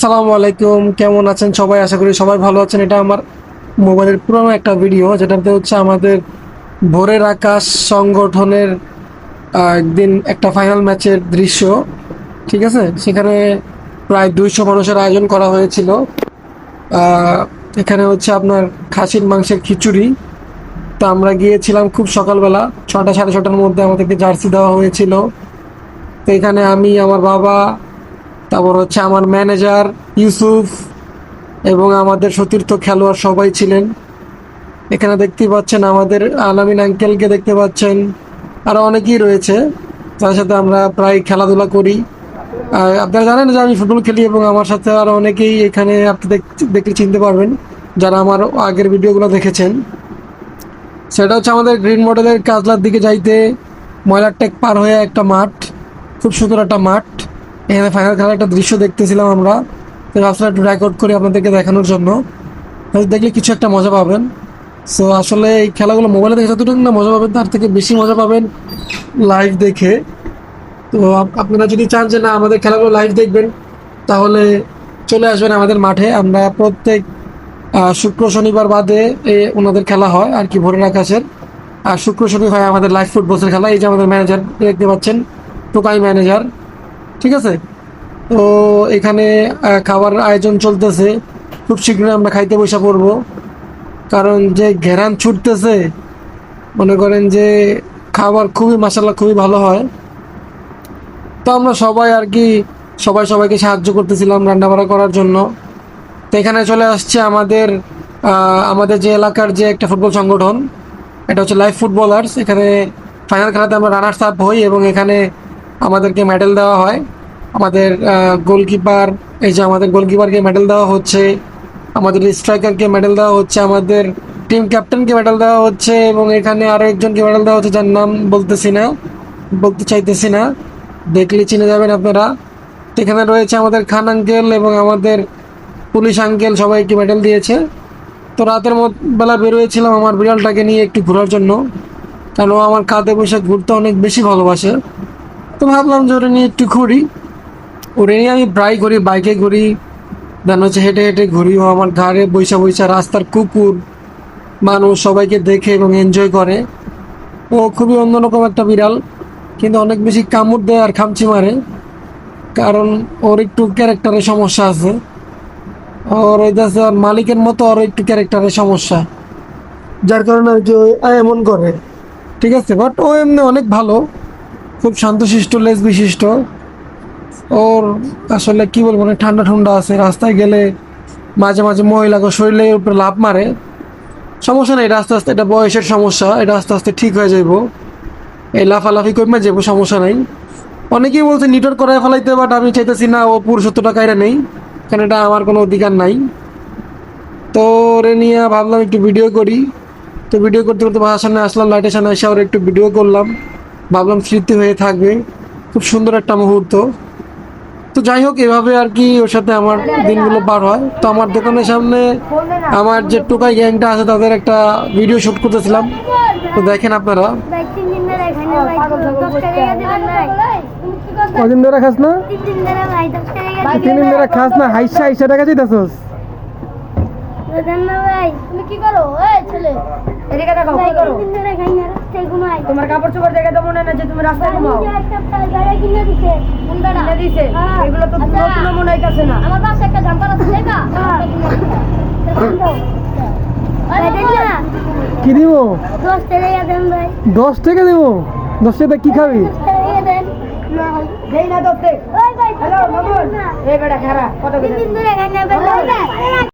আসসালামু আলাইকুম, কেমন আছেন সবাই? আশা করি সবাই ভালো আছেন। এটা আমার মোবাইলের পুরনো একটা ভিডিও, যেটাতে হচ্ছে আমাদের ভোরের আকাশ সংগঠনের একদিন একটা ফাইনাল ম্যাচের দৃশ্য। ঠিক আছে, সেখানে প্রায় 200 মানুষের আয়োজন করা হয়েছিল। আহ, এখানে হচ্ছে আপনার খাসির মাংসের খিচুড়ি। তো আমরা গিয়েছিলাম খুব সকালবেলা, 6টা সাড়ে 6টার মধ্যে আমাদেরকে জার্সি দেওয়া হয়েছিল। তো এখানে আমি, আমার বাবা, তারপর হচ্ছে আমার ম্যানেজার ইউসুফ এবং আমাদের সতীর্থ খেলোয়াড় সবাই ছিলেন। এখানে দেখতে পাচ্ছেন আমাদের আলামিন আঙ্কেলকে দেখতে পাচ্ছেন, আরো অনেকেই রয়েছে তার সাথে আমরা প্রায় খেলাধুলা করি। আপনারা জানেন যে আমি ফুটবল খেলি এবং আমার সাথে আরো অনেকেই এখানে আপনি দেখলে চিনতে পারবেন যারা আমার আগের ভিডিওগুলো দেখেছেন। সেটা হচ্ছে আমাদের গ্রিন মডেলের কাজলার দিকে যাইতে ময়লার টেক পার হয়ে একটা মাঠ, খুব সুন্দর একটা মাঠ। এখানে ফাইনাল খেলার একটা দৃশ্য দেখতেছিলাম আমরা, তো ভাবছিলাম একটু রেকর্ড করে আপনাদেরকে দেখানোর জন্য। হয়তো দেখলে কিছু একটা মজা পাবেন। সো আসলে এই খেলাগুলো মোবাইলে দেখে যতটুকু না মজা পাবেন, তার থেকে বেশি মজা পাবেন লাইভ দেখে। তো আপনারা যদি চান যে না আমাদের খেলাগুলো লাইভ দেখবেন, তাহলে চলে আসবেন আমাদের মাঠে। আমরা প্রত্যেক শুক্র শনিবার বাদে ওনাদের খেলা হয় আর কি, ভোরের আকাশের। আর শুক্র শনি হয় আমাদের লাইভ ফুটবলের খেলা। এই যে আমাদের ম্যানেজার দেখতে পাচ্ছেন, টোকাই ম্যানেজার। ঠিক আছে, তো এখানে খাবার আয়োজন চলতেছে। খুব শীঘ্রই আমরা খাইতে বসে পড়বো, কারণ যে ঘেরান ছুটতেছে, মনে করেন যে খাবার খুবই মাশাআল্লাহ খুবই ভালো হয়। তো আমরা সবাই আর কি, সবাই সবাইকে সাহায্য করতেছিলাম রান্নাবাড়া করার জন্য। তো এখানে চলে আসছে আমাদের আমাদের যে এলাকার যে একটা ফুটবল সংগঠন, এটা হচ্ছে লাইভ ফুটবলার্স। এখানে ফাইনাল খেলাতে আমরা রানার্স আপ হই এবং এখানে আমাদেরকে মেডেল দেওয়া হয়। আমাদের গোলকিপার, এই যে আমাদের গোলকিপারকে মেডেল দেওয়া হচ্ছে, আমাদের স্ট্রাইকারকে মেডেল দেওয়া হচ্ছে, আমাদের টিম ক্যাপ্টেনকে মেডেল দেওয়া হচ্ছে এবং এখানে আরও একজনকে মেডেল দেওয়া হচ্ছে যার নাম বলতে চাইতেছি না, দেখলে চিনে যাবেন আপনারা। তো এখানে রয়েছে আমাদের খান আঙ্কেল এবং আমাদের পুলিশ আঙ্কেল, সবাইকে মেডেল দিয়েছে। তো রাতের বেলা বেরোয়েছিলাম আমার বিড়ালটাকে নিয়ে একটু ঘোরার জন্য, কারণ ও আমার কাঁধে বসে ঘুরতে অনেক বেশি ভালোবাসে। তো ভাবলাম যে ওটা নিয়ে একটু ঘুরি। ওরে নিয়ে আমি প্রায় ঘুরি, বাইকে ঘুরি, দেন হচ্ছে হেঁটে হেঁটে ঘুরি। ও আমার ঘাড়ে বৈশা বৈশা রাস্তার কুকুর মানুষ সবাইকে দেখে এবং এনজয় করে। ও খুবই অন্যরকম একটা বিড়াল, কিন্তু অনেক বেশি কামড় দেয় আর খামচি মারে, কারণ ওর একটু ক্যারেক্টারের সমস্যা আছে। ওর ওই যে ওর মালিকের মতো ওর একটু ক্যারেক্টারের সমস্যা, যার কারণে ওই যে ও এমন করে। ঠিক আছে, বাট ও এমনি অনেক ভালো, খুব শান্তশিষ্ট, লেজ বিশিষ্ট। ওর আসলে কি বলবো, অনেক ঠান্ডা ঠান্ডা আছে। রাস্তায় গেলে মাঝে মাঝে মহিলাকে শরীরের উপরে লাফ মারে। সমস্যা নেই, এটা আস্তে আস্তে, এটা বয়সের সমস্যা, এটা আস্তে আস্তে ঠিক হয়ে যাইব। এই লাফালাফি কমে যাবো, সমস্যা নাই। অনেকেই বলছে নিটর করায় ফেলাইতে, বাট আমি চাইতেছি না ও পুরুষত্বটা কায়রা নেই, কারণ এটা আমার কোনো অধিকার নাই। তো ওরে নিয়ে ভাবলাম একটু ভিডিও করি। তো ভিডিও করতে করতে বাসার সামনে আসলাম, লাইটের সামনে এসে ওর একটু ভিডিও করলাম। ভাবলাম স্মৃতি হয়ে থাকবে, খুব সুন্দর একটা মুহূর্ত। তো যাই হোক, এভাবে আর কি ওর সাথে আমার দিনগুলো পার হয়। তো আমার দোকানের সামনে আমার যে টোকাই গ্যাংটা আছে তাদের একটা ভিডিও শুট করতেছিলাম। তো দেখেন আপনারা। কদিন ধরে খাস না? 3 দিন ধরে খাস না, হাইসা হাইসা টাকা চাইতাছস। কি করো ছেলে? এদিকে দেখো, কি করো? তোমার কাপড় চোপড় দেখে তো মনে হয় না যে তুমি রাস্তায় ঘুমাও। কিনে দিছে, এগুলো তো নতুন মনে হইতাছে না। আমার পাশে একটা জাম্পার আছে, দেখা? কি দিব? 10 টাকা দেন ভাই। 10 টাকা দিব? 10 টাকা কি খাবি? দেই না 10 টাকা। ওই ভাই, হ্যালো মামুন, এই বেটা খারা কত করে? 3 দিন ধরে খাই না ভাই।